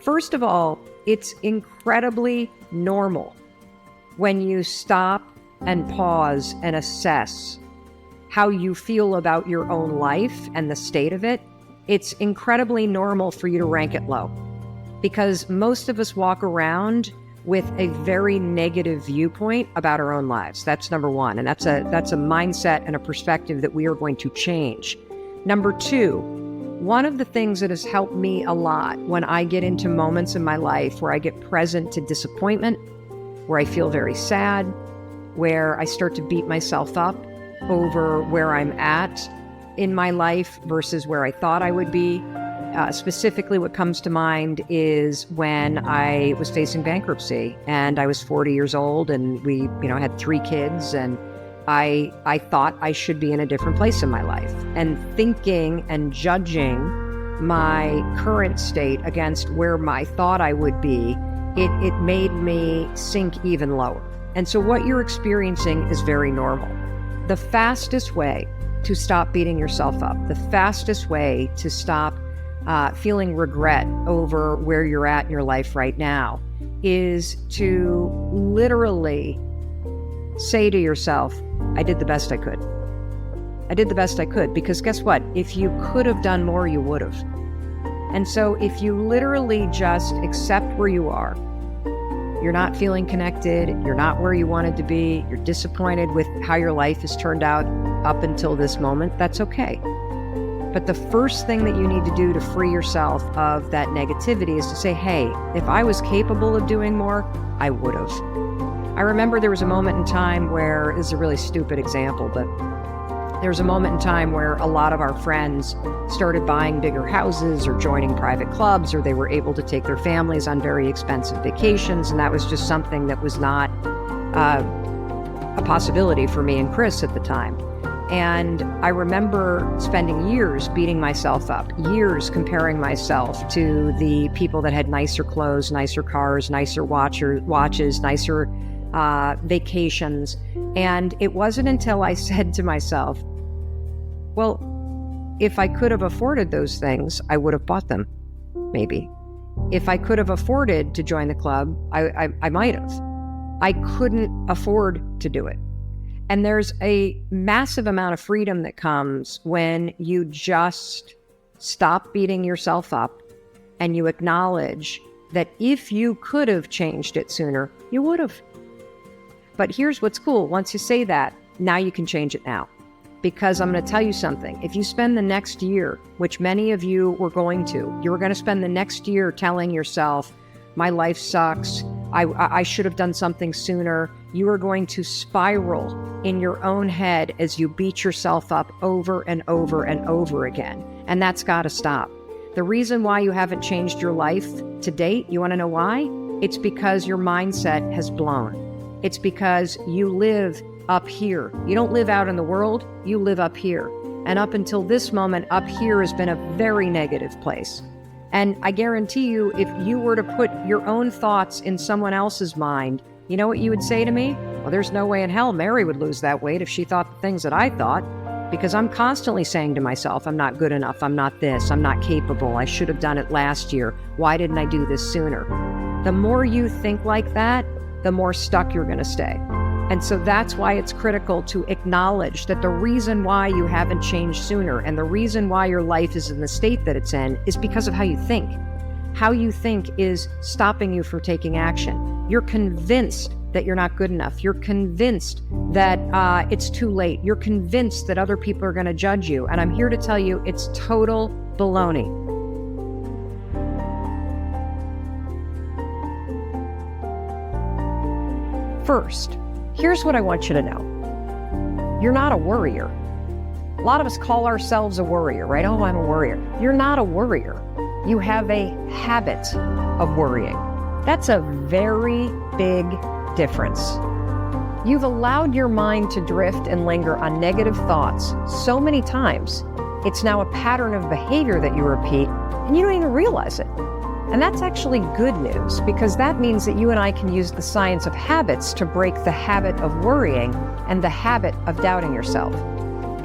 First of all, it's incredibly normal when you stop and pause and assess how you feel about your own life and the state of it. It's incredibly normal for you to rank it low, because most of us walk around with a very negative viewpoint about our own lives. That's number one. And that's a mindset and a perspective that we are going to change. Number two, one of the things that has helped me a lot when I get into moments in my life where I get present to disappointment, where I feel very sad, where I start to beat myself up over where I'm at in my life versus where I thought I would be. Specifically, what comes to mind is when I was facing bankruptcy and I was 40 years old and we, had 3 kids, and I thought I should be in a different place in my life. And thinking and judging my current state against where I thought I would be, it made me sink even lower. And so what you're experiencing is very normal. The fastest way to stop beating yourself up, the fastest way to stop feeling regret over where you're at in your life right now, is to literally say to yourself, I did the best I could. I did the best I could, because guess what? If you could have done more, you would have. And so if you literally just accept where you are, you're not feeling connected, you're not where you wanted to be, you're disappointed with how your life has turned out up until this moment, that's okay. But the first thing that you need to do to free yourself of that negativity is to say, hey, if I was capable of doing more, I would have. I remember there was a moment in time where, this is a really stupid example, but there was a moment in time where a lot of our friends started buying bigger houses or joining private clubs, or they were able to take their families on very expensive vacations. And that was just something that was not a possibility for me and Chris at the time. And I remember spending years beating myself up, years comparing myself to the people that had nicer clothes, nicer cars, nicer watches, nicer vacations. And it wasn't until I said to myself, well, if I could have afforded those things, I would have bought them, maybe. If I could have afforded to join the club, I might have. I couldn't afford to do it. And there's a massive amount of freedom that comes when you just stop beating yourself up and you acknowledge that if you could have changed it sooner, you would have. But here's what's cool. Once you say that, now you can change it now. Because I'm going to tell you something. If you spend the next year, which many of you were going to, you were going to spend the next year telling yourself, my life sucks, I should have done something sooner. You are going to spiral in your own head as you beat yourself up over and over and over again. And that's got to stop. The reason why you haven't changed your life to date, you want to know why? It's because your mindset has blown. It's because you live up here. You don't live out in the world, you live up here. And up until this moment, up here has been a very negative place. And I guarantee you, if you were to put your own thoughts in someone else's mind, you know what you would say to me? Well, there's no way in hell Mary would lose that weight if she thought the things that I thought, because I'm constantly saying to myself, I'm not good enough, I'm not this, I'm not capable, I should have done it last year, why didn't I do this sooner? The more you think like that, the more stuck you're going to stay. And so that's why it's critical to acknowledge that the reason why you haven't changed sooner and the reason why your life is in the state that it's in is because of how you think. How you think is stopping you from taking action. You're convinced that you're not good enough. You're convinced that it's too late. You're convinced that other people are going to judge you. And I'm here to tell you it's total baloney. First, here's what I want you to know. You're not a worrier. A lot of us call ourselves a worrier, right? Oh, I'm a worrier. You're not a worrier. You have a habit of worrying. That's a very big difference. You've allowed your mind to drift and linger on negative thoughts so many times, it's now a pattern of behavior that you repeat, and you don't even realize it. And that's actually good news, because that means that you and I can use the science of habits to break the habit of worrying and the habit of doubting yourself.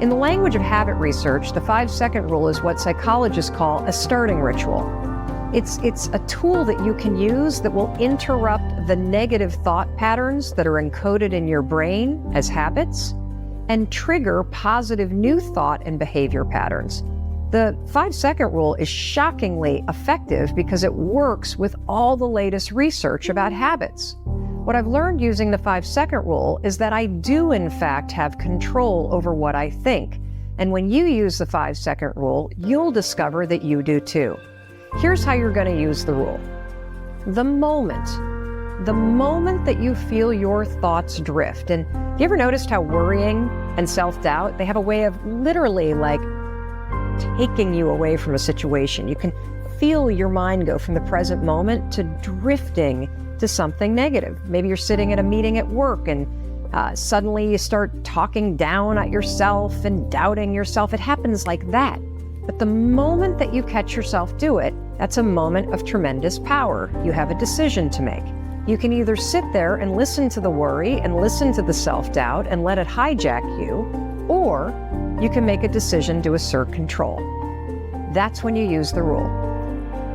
In the language of habit research, the 5-second rule is what psychologists call a starting ritual. It's a tool that you can use that will interrupt the negative thought patterns that are encoded in your brain as habits and trigger positive new thought and behavior patterns. The 5-second rule is shockingly effective because it works with all the latest research about habits. What I've learned using the 5-second rule is that I do, in fact, have control over what I think. And when you use the 5-second rule, you'll discover that you do too. Here's how you're going to use the rule. The moment that you feel your thoughts drift, and you ever noticed how worrying and self-doubt, they have a way of literally like taking you away from a situation. You can feel your mind go from the present moment to drifting to something negative. Maybe you're sitting at a meeting at work and suddenly you start talking down at yourself and doubting yourself. It happens like that. But the moment that you catch yourself do it, that's a moment of tremendous power. You have a decision to make. You can either sit there and listen to the worry and listen to the self-doubt and let it hijack you, or you can make a decision to assert control. That's when you use the rule.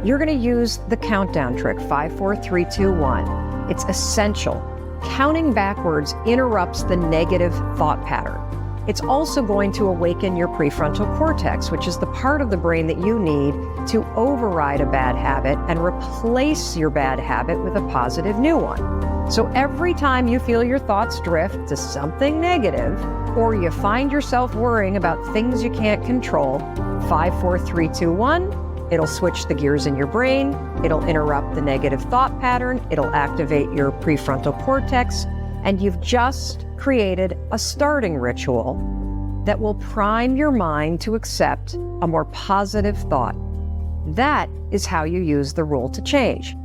You're going to use the countdown trick, 5, 4, 3, 2, 1. It's essential. Counting backwards interrupts the negative thought pattern. It's also going to awaken your prefrontal cortex, which is the part of the brain that you need to override a bad habit and replace your bad habit with a positive new one. So every time you feel your thoughts drift to something negative, or you find yourself worrying about things you can't control, 5, 4, 3, 2, 1, it'll switch the gears in your brain, it'll interrupt the negative thought pattern, it'll activate your prefrontal cortex, and you've just created a starting ritual that will prime your mind to accept a more positive thought. That is how you use the rule to change.